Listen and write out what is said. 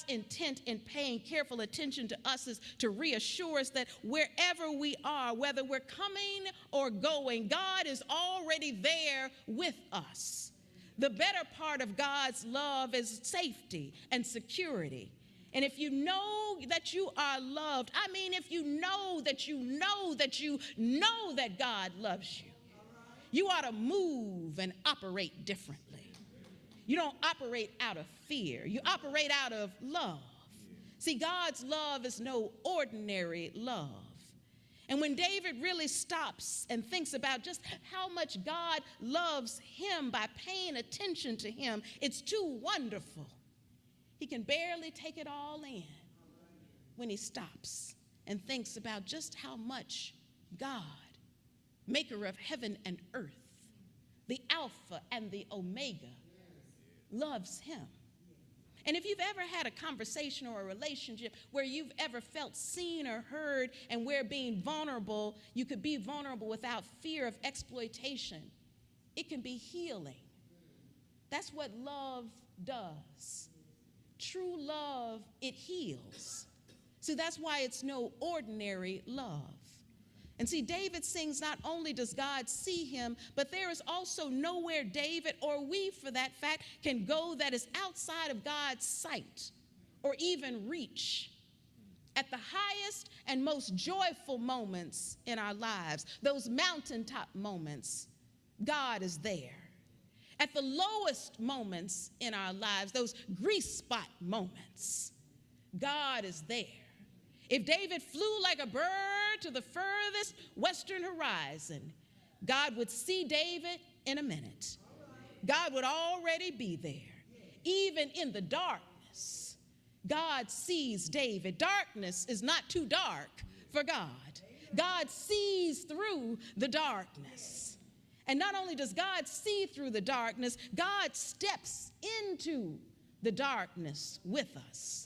God's intent in paying careful attention to us is to reassure us that wherever we are, whether we're coming or going, God is already there with us. The better part of God's love is safety and security. And if you know that you are loved, I mean, if you know that you know that you know that God loves you, you ought to move and operate differently. You don't operate out of fear. You operate out of love. See, God's love is no ordinary love. And when David really stops and thinks about just how much God loves him by paying attention to him, it's too wonderful. He can barely take it all in when he stops and thinks about just how much God, maker of heaven and earth, the Alpha and the Omega, loves him. And if you've ever had a conversation or a relationship where you've ever felt seen or heard, and where being vulnerable, you could be vulnerable without fear of exploitation, it can be healing. That's what love does. True love, it heals. So that's why it's no ordinary love. And see, David sings, not only does God see him, but there is also nowhere David, or we for that fact, can go that is outside of God's sight or even reach. At the highest and most joyful moments in our lives, those mountaintop moments, God is there. At the lowest moments in our lives, those grease spot moments, God is there. If David flew like a bird to the furthest western horizon, God would see David in a minute. God would already be there. Even in the darkness, God sees David. Darkness is not too dark for God. God sees through the darkness. And not only does God see through the darkness, God steps into the darkness with us.